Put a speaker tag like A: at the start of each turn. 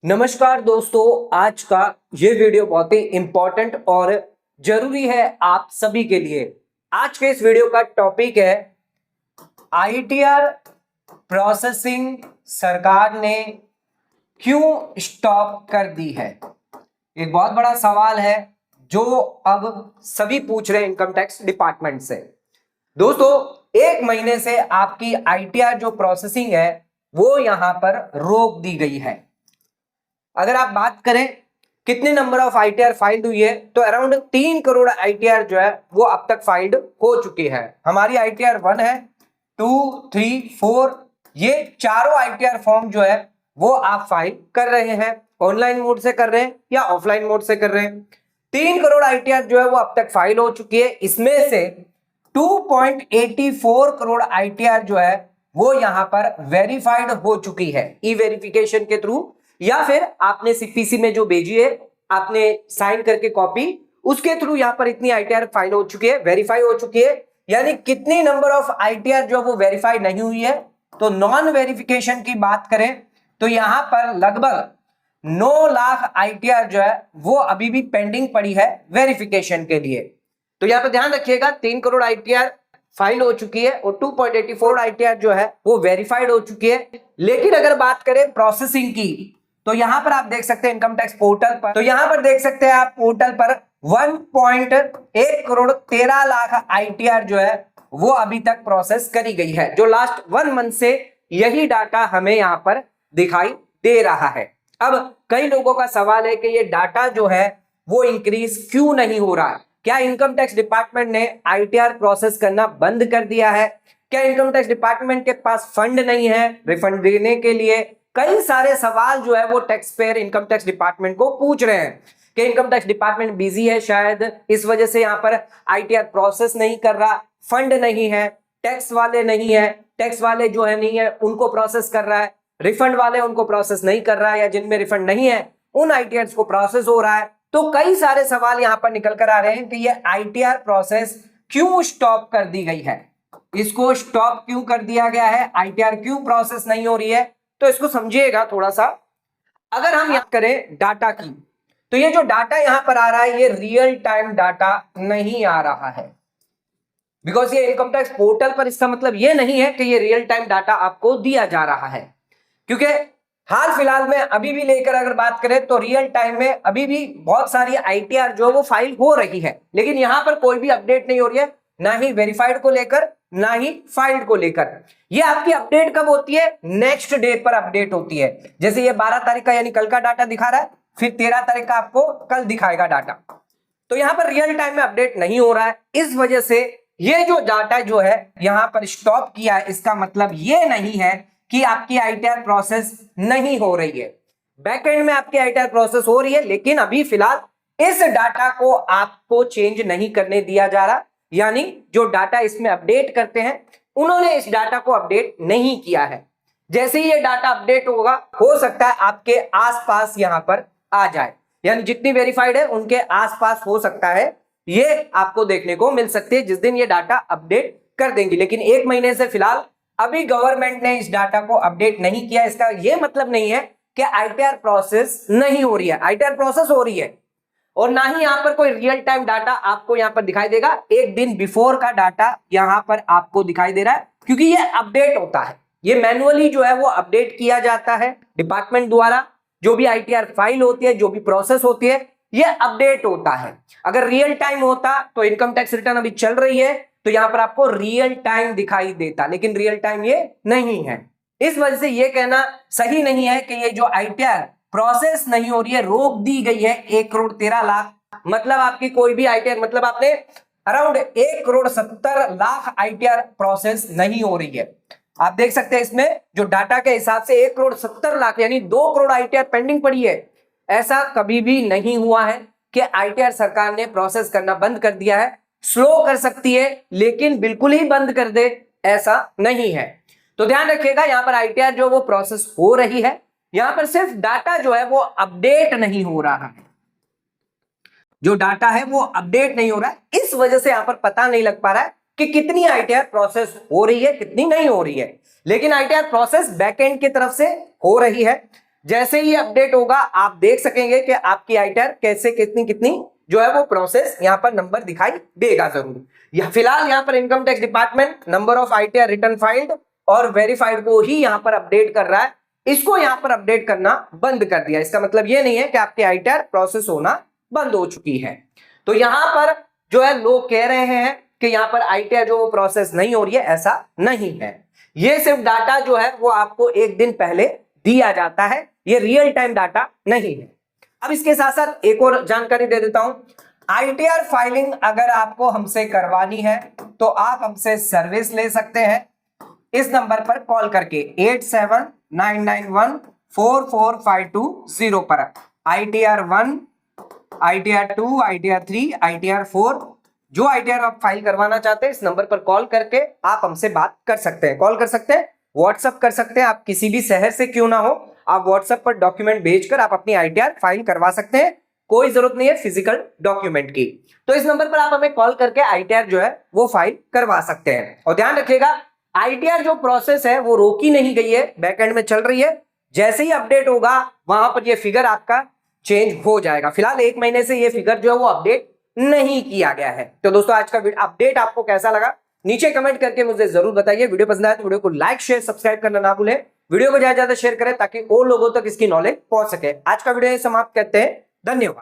A: नमस्कार दोस्तों, आज का ये वीडियो बहुत ही इंपॉर्टेंट और जरूरी है आप सभी के लिए। आज के इस वीडियो का टॉपिक है आईटीआर प्रोसेसिंग सरकार ने क्यों स्टॉप कर दी है। एक बहुत बड़ा सवाल है जो अब सभी पूछ रहे हैं इनकम टैक्स डिपार्टमेंट से। दोस्तों, एक महीने से आपकी आईटीआर जो प्रोसेसिंग है वो यहां पर रोक दी गई है। अगर आप बात करें कितने नंबर ऑफ आईटीआर फाइल्ड हुई है तो अराउंड 3 करोड़ आईटीआर जो है वो अब तक फाइल्ड हो चुकी है। हमारी आईटीआर 1 है, 2, 3, 4, ये चारों आईटीआर फॉर्म जो है वो आप फाइल कर रहे हैं। ऑनलाइन मोड से कर रहे हैं या ऑफलाइन मोड से कर रहे हैं। 3 करोड़ आईटीआर जो है वो अब तक फाइल हो चुकी है। इसमें से 2.84 करोड़ आईटीआर जो है वो यहां पर वेरीफाइड हो चुकी है ई वेरिफिकेशन के थ्रू, या फिर आपने सीपीसी में जो भेजी है आपने साइन करके कॉपी, उसके थ्रू यहां पर इतनी आईटीआर फाइल हो चुकी है, वेरीफाई हो चुकी है। यानी कितनी नंबर ऑफ आईटीआर जो वो वेरीफाई नहीं हुई है, तो नॉन वेरिफिकेशन की बात करें तो यहां पर लगभग 9 लाख आईटीआर जो है वो अभी भी पेंडिंग पड़ी है वेरिफिकेशन के लिए। तो यहां पर ध्यान रखिएगा, 3 करोड़ आईटीआर फाइल हो चुकी है और 2.84 आईटीआर जो है वो वेरीफाइड हो चुकी है। लेकिन अगर बात करें प्रोसेसिंग की तो यहां पर आप देख सकते हैं इनकम टैक्स पोर्टल पर, तो यहां पर देख सकते हैं आप पोर्टल पर 1.1 करोड़ 13 लाख आईटीआर जो है वो अभी तक प्रोसेस करी गई है। जो लास्ट 1 मंथ से यही डाटा हमें यहां पर दिखाई दे रहा है। अब कई लोगों का सवाल है कि ये डाटा जो है वो इंक्रीज क्यों नहीं हो रहा है। क्या इनकम टैक्स डिपार्टमेंट ने आईटीआर प्रोसेस करना बंद कर दिया है? क्या इनकम टैक्स डिपार्टमेंट के पास फंड नहीं है रिफंड देने के लिए? कई सारे सवाल जो है वो tax payer income tax department को पूछ रहे हैं कि इनकम टैक्स डिपार्टमेंट बिजी है, शायद इस वजह से यहां पर आईटीआर प्रोसेस नहीं कर रहा, फंड नहीं है, टैक्स वाले नहीं है, टैक्स वाले जो है नहीं है उनको प्रोसेस कर रहा है, रिफंड वाले उनको प्रोसेस नहीं कर रहा है, या जिनमें रिफंड नहीं है उन आईटीआर को प्रोसेस हो रहा है। तो कई सारे सवाल यहां पर निकल कर आ रहे हैं कि ये आईटीआर प्रोसेस क्यों स्टॉप कर दी गई है, इसको स्टॉप क्यों कर दिया गया है, आईटीआर क्यों प्रोसेस नहीं हो रही है। तो इसको समझिएगा थोड़ा सा। अगर हम याद करें डाटा की, तो ये जो डाटा यहां पर आ रहा है ये रियल टाइम डाटा नहीं आ रहा है, बिकॉज ये इनकम टैक्स पोर्टल पर, इसका मतलब ये नहीं है कि ये रियल टाइम डाटा आपको दिया जा रहा है। क्योंकि हाल फिलहाल में अभी भी लेकर अगर बात करें तो रियल टाइम में अभी भी बहुत सारी आईटीआर जो है वो फाइल हो रही है, लेकिन यहां पर कोई भी अपडेट नहीं हो रही है, ना ही वेरीफाइड को लेकर ना ही फाइल्ड को लेकर। ये आपकी अपडेट कब होती है? नेक्स्ट डे पर अपडेट होती है। जैसे ये 12 तारीख का यानी कल का डाटा दिखा रहा है, फिर 13 तारीख का आपको कल दिखाएगा डाटा। तो यहां पर रियल टाइम में अपडेट नहीं हो रहा है, इस वजह से ये जो डाटा जो है यहां पर स्टॉप किया है। इसका मतलब ये नहीं है कि आपकी आईटीआर प्रोसेस नहीं हो रही है, बैकएंड में आपकी आईटीआर प्रोसेस हो रही है, लेकिन अभी फिलहाल इस डाटा को आपको चेंज नहीं करने दिया जा रहा। यानी जो डाटा इसमें अपडेट करते हैं उन्होंने इस डाटा को अपडेट नहीं किया है। जैसे ही ये डाटा अपडेट होगा, हो सकता है आपके आसपास यहां पर आ जाए, यानी जितनी वेरीफाइड है उनके आसपास हो सकता है ये आपको देखने को मिल सकती है जिस दिन ये डाटा अपडेट कर देंगी। लेकिन 1 महीने से फिलहाल अभी गवर्नमेंट ने इस डाटा को अपडेट नहीं किया। इसका यह मतलब नहीं है कि आईटीआर प्रोसेस नहीं हो रही है, आईटीआर प्रोसेस हो रही है, और ना ही यहां पर कोई रियल टाइम डाटा आपको यहां पर दिखाई देगा। एक दिन बिफोर का डाटा यहां पर आपको दिखाई दे रहा है, क्योंकि ये अपडेट होता है, ये मैन्युअली जो है वो अपडेट किया जाता है डिपार्टमेंट द्वारा। जो भी आईटीआर फाइल होती है, जो भी प्रोसेस होती है, ये अपडेट होता है। अगर रियल टाइम होता तो इनकम टैक्स रिटर्न अभी चल रही है तो यहां पर आपको रियल टाइम दिखाई देता, लेकिन रियल टाइम ये नहीं है। इस वजह से ये कहना सही नहीं है कि ये जो आईटीआर प्रोसेस नहीं हो रही है, रोक दी गई है 1 करोड़ 13 लाख, मतलब आपकी कोई भी आईटीआर, मतलब आपने around 1 crore 70 lakh ITR process नहीं हो रही है। आप देख सकते हैं इसमें जो डाटा के हिसाब से 1 करोड़ 70 लाख यानी 2 करोड़ आईटीआर पेंडिंग पड़ी है। ऐसा कभी भी नहीं हुआ है कि आईटीआर सरकार ने प्रोसेस करना बंद कर दिया है। स्लो कर सकती है लेकिन बिल्कुल ही बंद कर दे ऐसा नहीं है। तो ध्यान रखिएगा, यहां पर आईटीआर जो वो प्रोसेस हो रही है, यहां पर सिर्फ डाटा जो है वो अपडेट नहीं हो रहा है। जो डाटा है वो अपडेट नहीं हो रहा है, इस वजह से यहां पर पता नहीं लग पा रहा है कि कितनी आईटीआर प्रोसेस हो रही है, कितनी नहीं हो रही है। लेकिन आईटीआर प्रोसेस बैकएंड की तरफ से हो रही है। जैसे ही अपडेट होगा आप देख सकेंगे कि आपकी आईटीआर कैसे कितनी कितनी जो है वो प्रोसेस यहाँ पर नंबर दिखाई देगा जरूर। या फिलहाल यहाँ पर income tax department number of ITR return filed और वेरीफाइड को ही यहाँ पर अपडेट कर रहा है, इसको यहाँ पर अपडेट करना बंद कर दिया। इसका मतलब ये नहीं है कि आपकी आईटीआर प्रोसेस होना बंद हो चुकी है। तो यहाँ पर जो है लोग कह रहे हैं कि यहाँ पर आईटीआर जो प्रोसेस नहीं हो रही है, ऐसा नहीं है। ये सिर्फ डाटा जो है वो आपको एक दिन पहले दिया जाता है, ये रियल टाइम डाटा नहीं है। अब इसके साथ साथ एक और जानकारी दे देता हूं, आईटीआर फाइलिंग अगर आपको हमसे करवानी है तो आप हमसे सर्विस ले सकते हैं इस नंबर पर कॉल करके 8799144520 पर। ITR 1, ITR 2, ITR 3, ITR 4 जो ITR आप फाइल करवाना चाहते हैं इस नंबर पर कॉल करके आप हमसे बात कर सकते हैं। कॉल कर सकते हैं, व्हाट्सएप कर सकते हैं, आप किसी भी शहर से क्यों ना हो आप व्हाट्सएप पर डॉक्यूमेंट भेजकर आप अपनी आईटीआर फाइल करवा सकते हैं। कोई जरूरत नहीं है फिजिकल डॉक्यूमेंट की। तो इस नंबर पर आप हमें कॉल करके आईटीआर जो है वो फाइल करवा सकते हैं। और ध्यान रखिएगा आईटीआर जो प्रोसेस है वो रोकी नहीं गई है, बैकएंड में चल रही है। जैसे ही अपडेट होगा वहां पर ये फिगर आपका चेंज हो जाएगा। फिलहाल 1 महीने से ये फिगर जो है वो अपडेट नहीं किया गया है। तो दोस्तों आज का अपडेट आपको कैसा लगा नीचे कमेंट करके मुझे जरूर बताइए। वीडियो पसंद आए तो वीडियो को लाइक शेयर सब्सक्राइब करना ना भूलें। वीडियो को ज्यादा से ज्यादा शेयर करें ताकि और लोगों तक इसकी नॉलेज पहुंच सके। आज का वीडियो समाप्त करते हैं, धन्यवाद।